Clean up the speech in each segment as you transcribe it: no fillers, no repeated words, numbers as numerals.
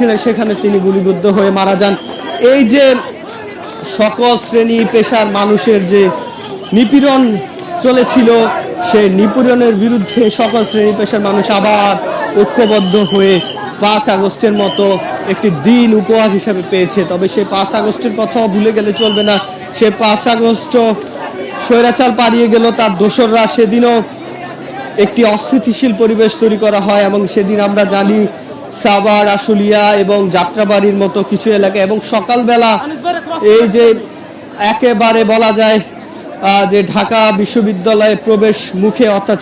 ছিলেন সেখানে তিনি গুলিবিদ্ধ হয়ে মারা যান। এই যে সকল শ্রেণী পেশার মানুষের যে নিপীড়ন চলেছিল, সেই নিপীড়নের বিরুদ্ধে সকল শ্রেণী পেশার মানুষ আবার ঐক্যবদ্ধ হয়ে 5 আগস্টের মতো একটি দিন উপহার হিসাবে পেয়েছে। তবে সেই 5 আগস্টের কথাও ভুলে গেলে চলবে না। সেই 5 আগস্ট স্বৈরাচার পালিয়ে গেল, তার দোসররা সেদিনও একটি অস্থিতিশীল পরিবেশ তৈরি করা হয় এবং সেদিন আমরা জানি সাভার, আশুলিয়া এবং যাত্রাবাড়ির মতো কিছু এলাকা এবং সকালবেলা এই যে একেবারে বলা যায় যে ঢাকা বিশ্ববিদ্যালয়ে প্রবেশ মুখে অর্থাৎ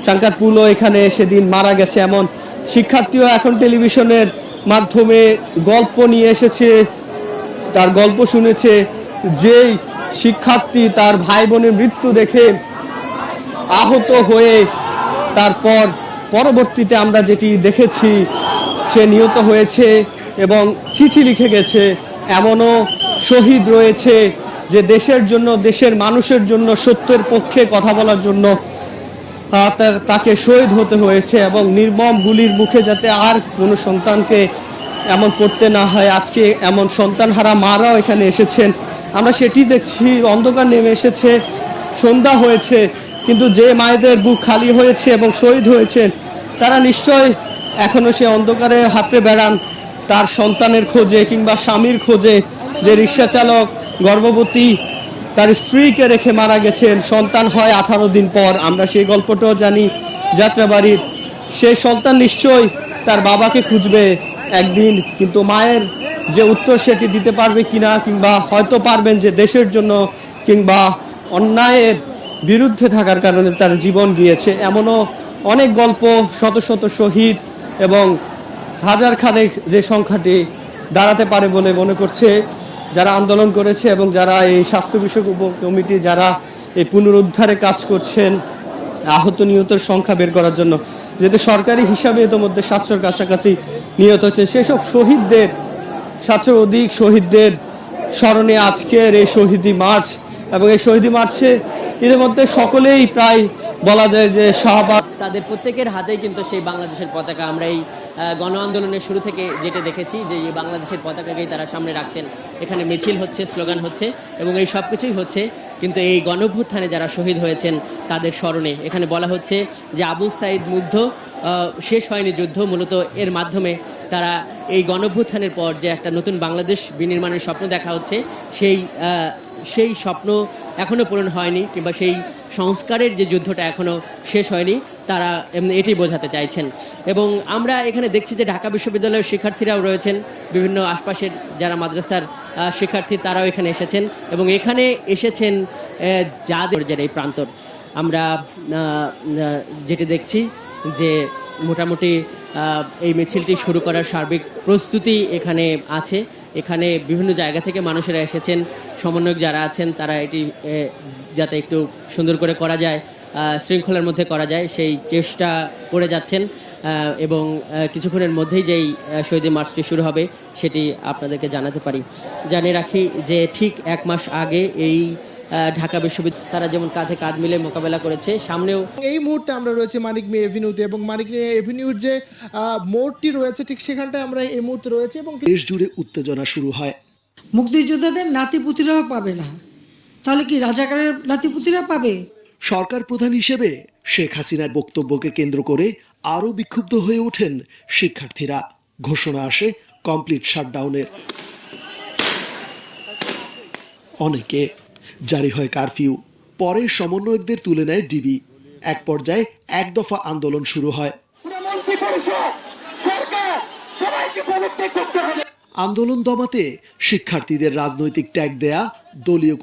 চানখারপুলও এখানে সেদিন মারা গেছে। এমন শিক্ষার্থীও এখন টেলিভিশনের মাধ্যমে গল্প নিয়ে এসেছে, তার গল্প শুনেছে। যেই শিক্ষার্থী তার ভাই বোনের মৃত্যু দেখে আহত হয়ে তারপর পরবর্তীতে আমরা যেটি দেখেছি সে নিহত হয়েছে এবং চিঠি লিখে গেছে, এমনও শহীদ রয়েছে যে দেশের জন্য, দেশের মানুষের জন্য, সত্যের পক্ষে কথা বলার জন্য তাকে শহীদ হতে হয়েছে এবং নির্মম গুলির মুখে যাতে আর কোনো সন্তানকে এমন পড়তে না হয়। আজকে এমন সন্তানহারা মারাও এখানে এসেছেন, আমরা সেটি দেখছি। অন্ধকার নেমে এসেছে, সন্ধ্যা হয়েছে, কিন্তু যে মায়েদের বুক খালি হয়েছে এবং শহীদ হয়েছেন তারা নিশ্চয় এখনও সে অন্ধকারে হাঁটতে বেড়ান তার সন্তানের খোঁজে কিংবা স্বামীর খোঁজে। যে রিক্সা চালক গর্ভবতী তার স্ত্রীকে রেখে মারা গেছেন, সন্তান হয় 18 দিন পর, আমরা সেই গল্পটাও জানি যাত্রাবাড়ির। সেই সন্তান নিশ্চয় তার বাবাকে খুঁজবে একদিন, কিন্তু মায়ের যে উত্তর সেটি দিতে পারবে কিনা, কিংবা হয়তো পারবেন যে দেশের জন্য কিংবা অন্যায়ের বিরুদ্ধে থাকার কারণে তার জীবন গিয়েছে। এমনও অনেক গল্প, শত শত শহীদ এবং হাজার খানেক যে সংখ্যাটি দাঁড়াতে পারে বলে মনে করছে যারা আন্দোলন করেছে এবং যারা এই স্বাস্থ্য বিষয়ক উপকমিটি যারা এই পুনরুদ্ধারে কাজ করছেন আহত নিহতের সংখ্যা বের করার জন্য। যেহেতু সরকারি হিসাবে ইতিমধ্যে 700-র কাছাকাছি নিহত হচ্ছে, সেসব শহীদদের 700-র অধিক শহীদদের স্মরণে আজকের এই শহীদি মার্চ। এবং এই শহীদি মার্চে ইতিমধ্যে সকলেই প্রায় বলা যায় যে শাহবাগ, তাদের প্রত্যেকের হাতেই কিন্তু সেই বাংলাদেশের পতাকা। আমরা এই গণ আন্দোলনের শুরু থেকে যেটা দেখেছি যে এই বাংলাদেশের পতাকাকেই তারা সামনে রাখছেন। এখানে মিছিল হচ্ছে, স্লোগান হচ্ছে এবং এই সব কিছুই হচ্ছে কিন্তু এই গণঅভ্যুত্থানে যারা শহীদ হয়েছেন তাদের স্মরণে। এখানে বলা হচ্ছে যে আবু সাইদ মুগ্ধ শেষ হয়নি যুদ্ধ, মূলত এর মাধ্যমে তারা এই গণঅভ্যুত্থানের পর যে একটা নতুন বাংলাদেশ বিনির্মাণের স্বপ্ন দেখা হচ্ছে সেই স্বপ্ন এখনও পূরণ হয়নি, কিংবা সেই সংস্কারের যে যুদ্ধটা এখনও শেষ হয়নি, তারা এটি বোঝাতে চাইছেন। এবং আমরা এখানে দেখছি যে ঢাকা বিশ্ববিদ্যালয়ের শিক্ষার্থীরাও রয়েছেন, বিভিন্ন আশপাশের যারা মাদ্রাসার শিক্ষার্থী তারাও এখানে এসেছেন এবং এখানে এসেছেন যাদের এই প্রান্তর। আমরা যেটি দেখছি যে মোটামুটি এই মিছিলটি শুরু করার সার্বিক প্রস্তুতি এখানে আছে। এখানে বিভিন্ন জায়গা থেকে মানুষেরা এসেছেন, সমন্বয়ক যারা আছেন তারা এটি যাতে একটু সুন্দর করে করা যায়, শৃঙ্খলার মধ্যে করা যায় সেই চেষ্টা করে যাচ্ছেন। এবং কিছুক্ষণের মধ্যেই যেই শহীদ মার্চটি শুরু হবে সেটি আপনাদেরকে জানাতে পারি। জানিয়ে রাখি যে ঠিক 1 মাস আগে এই ঢাকা বিশ্ববিদ্যালয় তারা যেমন কাঁধে কাঁধ মিলে মোকাবেলা করেছে, সামনেও এই মুহূর্তে আমরা রয়েছে মানিক মিয়া এভিনিউতে এবং মানিক মিয়া এভিনিউর যে মোড়টি রয়েছে ঠিক সেখানটায় আমরা এই মুহূর্তে রয়েছে এবং দেশ জুড়ে উত্তেজনা শুরু হয়। মুক্তিযোদ্ধাদের নাতিপুতিরাও পাবে না, তাহলে কি রাজাকারের নাতিপুতিরা পাবে? সরকার প্রধান হিসেবে শেখ হাসিনার বক্তব্যকে কেন্দ্র করে আরও বিক্ষুব্ধ হয়ে ওঠেন শিক্ষার্থীরা। ঘোষণা আসে কমপ্লিট শাটডাউনের। অনেকে জারি হয় কারফিউ, পরে সমন্বয়কদের তুলে নেয় ডিবি। এক পর্যায়ে 1 দফা আন্দোলন শুরু হয়। আন্দোলন দমাতে শিক্ষার্থীদের রাজনৈতিক ট্যাগ দেয়া, দলীয়